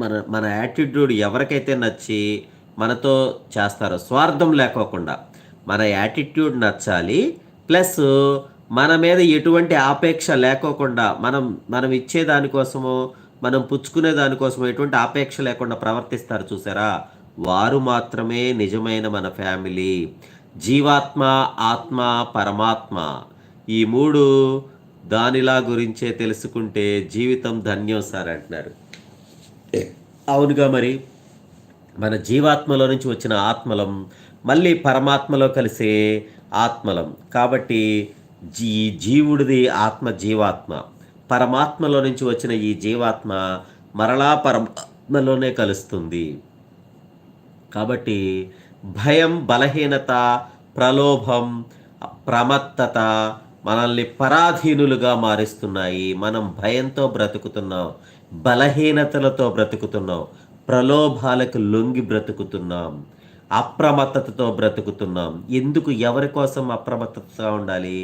మన మన యాటిట్యూడ్ ఎవరికైతే నచ్చి మనతో చేస్తారో స్వార్థం లేకోకుండా మన యాటిట్యూడ్ నచ్చాలి. ప్లస్ మన మీద ఎటువంటి ఆపేక్ష లేకోకుండా మనం మనం ఇచ్చే దానికోసమో, మనం పుచ్చుకునే దానికోసమో ఎటువంటి ఆపేక్ష లేకుండా ప్రవర్తిస్తారు చూసారా? వారు మాత్రమే నిజమైన మన ఫ్యామిలీ. జీవాత్మ, ఆత్మ, పరమాత్మ ఈ 3 దానిలా గురించే తెలుసుకుంటే జీవితం ధన్యం సార్ అంటున్నారు. అవునుగా మరి. మన జీవాత్మలో నుంచి వచ్చిన ఆత్మలం మళ్ళీ పరమాత్మలో కలిసే ఆత్మలం. కాబట్టి జీవుడిది ఆత్మ జీవాత్మ. పరమాత్మలో నుంచి వచ్చిన ఈ జీవాత్మ మరలా పరమాత్మలోనే కలుస్తుంది. కాబట్టి భయం, బలహీనత, ప్రలోభం, ప్రమత్తత మనల్ని పరాధీనులుగా మారుస్తున్నాయి. మనం భయంతో బ్రతుకుతున్నాం, బలహీనతలతో బ్రతుకుతున్నాం, ప్రలోభాలకు లొంగి బ్రతుకుతున్నాం, అప్రమత్తతతో బ్రతుకుతున్నాం. ఎందుకు? ఎవరి కోసం అప్రమత్తతగా ఉండాలి?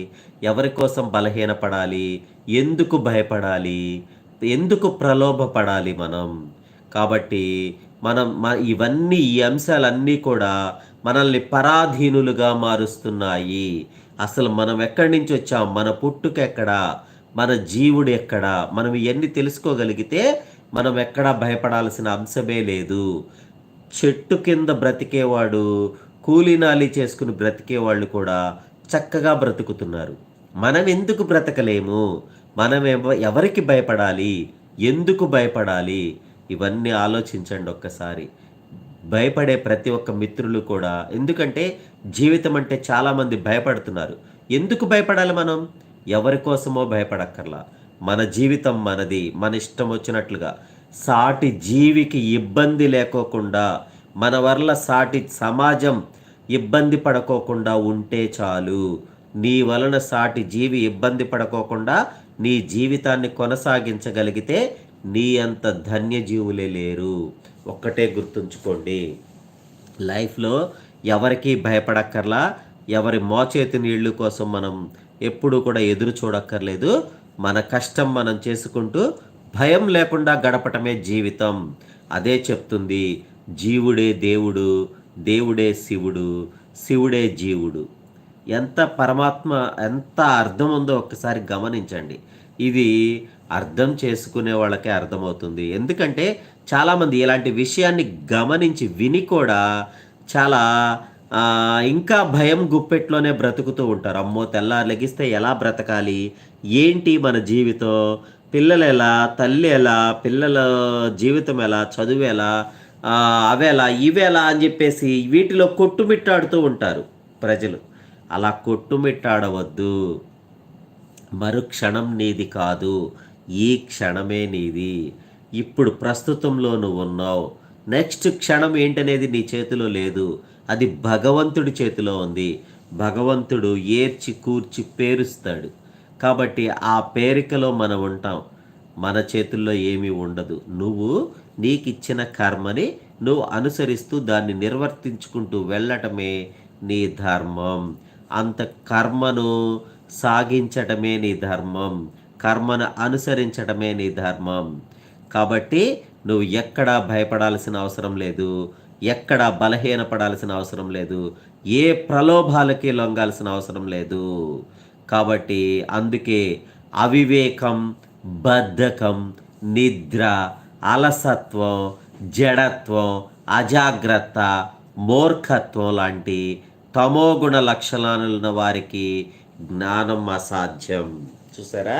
ఎవరి కోసం బలహీనపడాలి? ఎందుకు భయపడాలి? ఎందుకు ప్రలోభపడాలి మనం? కాబట్టి మనం ఇవన్నీ ఈ అంశాలన్నీ కూడా మనల్ని పరాధీనులుగా మారుస్తున్నాయి. అసలు మనం ఎక్కడి నుంచి వచ్చాం? మన పుట్టుక ఎక్కడా? మన జీవుడు ఎక్కడా? మనం ఇవన్నీ తెలుసుకోగలిగితే మనం ఎక్కడా భయపడాల్సిన అంశమే లేదు. చెట్టు కింద బ్రతికేవాడు, కూలీనాలి చేసుకుని బ్రతికేవాళ్ళు కూడా చక్కగా బ్రతుకుతున్నారు. మనం ఎందుకు బ్రతకలేము? మనం ఎవరికి భయపడాలి? ఎందుకు భయపడాలి? ఇవన్నీ ఆలోచించండి ఒక్కసారి. భయపడే ప్రతి ఒక్క మిత్రులు కూడా, ఎందుకంటే జీవితం అంటే చాలామంది భయపడుతున్నారు. ఎందుకు భయపడాలి మనం? ఎవరి కోసమో భయపడక్కర్లా. మన జీవితం మనది, మన ఇష్టం వచ్చినట్లుగా సాటి జీవికి ఇబ్బంది లేకోకుండా, మన వల్ల సాటి సమాజం ఇబ్బంది పడుకోకుండా ఉంటే చాలు. నీ వలన సాటి జీవి ఇబ్బంది పడుకోకుండా నీ జీవితాన్ని కొనసాగించగలిగితే నీ అంత ధన్యజీవులే లేరు. ఒక్కటే గుర్తుంచుకోండి, లైఫ్లో ఎవరికీ భయపడక్కర్లా. ఎవరి మోచేతి నీళ్ళు కోసం మనం ఎప్పుడూ కూడా ఎదురు చూడక్కర్లేదు. మన కష్టం మనం చేసుకుంటూ భయం లేకుండా గడపటమే జీవితం. అదే చెప్తుంది జీవుడే దేవుడు, దేవుడే శివుడు, శివుడే జీవుడు. ఎంత అర్థం ఉందో ఒక్కసారి గమనించండి. ఇది అర్థం చేసుకునే వాళ్ళకే అర్థమవుతుంది. ఎందుకంటే చాలామంది ఇలాంటి విషయాన్ని గమనించి విని కూడా చాలా ఇంకా భయం గుప్పెట్లోనే బ్రతుకుతూ ఉంటారు. అమ్మో, తెల్లారి లెగిస్తే ఎలా బ్రతకాలి? ఏంటి మన జీవితం? పిల్లలు ఎలా? తల్లి ఎలా? పిల్లల జీవితం ఎలా? చదువు ఎలా? అవేలా ఇవేలా అని చెప్పేసి వీటిలో కొట్టుమిట్టాడుతూ ఉంటారు ప్రజలు. అలా కొట్టుమిట్టాడవద్దు. మరుక్షణం నీది కాదు, ఈ క్షణమే నీది. ఇప్పుడు ప్రస్తుతంలో నువ్వు ఉన్నావు. నెక్స్ట్ క్షణం ఏంటనేది నీ చేతిలో లేదు, అది భగవంతుడి చేతిలో ఉంది. భగవంతుడు ఏర్చి కూర్చి పేరుస్తాడు. కాబట్టి ఆ పేరికలో మనం ఉంటాం. మన చేతుల్లో ఏమీ ఉండదు. నువ్వు నీకిచ్చిన కర్మని నువ్వు అనుసరిస్తూ దాన్ని నిర్వర్తించుకుంటూ వెళ్ళటమే నీ ధర్మం. అంత కర్మను సాగించటమే నీ ధర్మం. కర్మను అనుసరించటమే నీ ధర్మం. కాబట్టి నువ్వు ఎక్కడా భయపడాల్సిన అవసరం లేదు, ఎక్కడా బలహీనపడాల్సిన అవసరం లేదు, ఏ ప్రలోభాలకి లొంగాల్సిన అవసరం లేదు. కాబట్టి అందుకే అవివేకం, బద్ధకం, నిద్ర, అలసత్వం, జడత్వం, అజాగ్రత్త, మూర్ఖత్వం లాంటి తమోగుణ లక్షణాలున్న వారికి జ్ఞానం అసాధ్యం. చూసారా?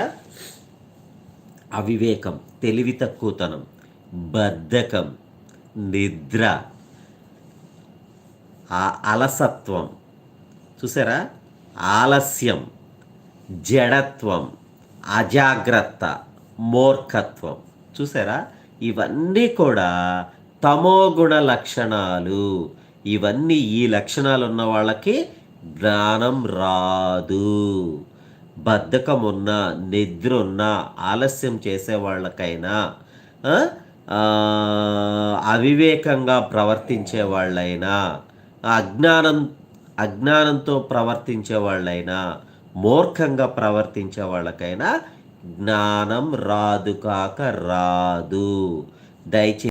అవివేకం, తెలివి తక్కువతనం, బద్ధకం, నిద్ర, అలసత్వం, చూసారా? ఆలస్యం, జడత్వం, అజాగ్రత్త, మూర్ఖత్వం. చూసారా? ఇవన్నీ కూడా తమోగుణ లక్షణాలు. ఇవన్నీ ఈ లక్షణాలు ఉన్న వాళ్ళకి జ్ఞానం రాదు. బద్ధకం ఉన్నా, నిద్ర ఉన్నా, ఆలస్యం చేసే వాళ్ళకైనా, అవివేకంగా ప్రవర్తించే వాళ్ళైనా, అజ్ఞానంతో ప్రవర్తించే వాళ్ళైనా, మూర్ఖంగా ప్రవర్తించే వాళ్ళకైనా జ్ఞానం రాదు కాక రాదు. దయచేసి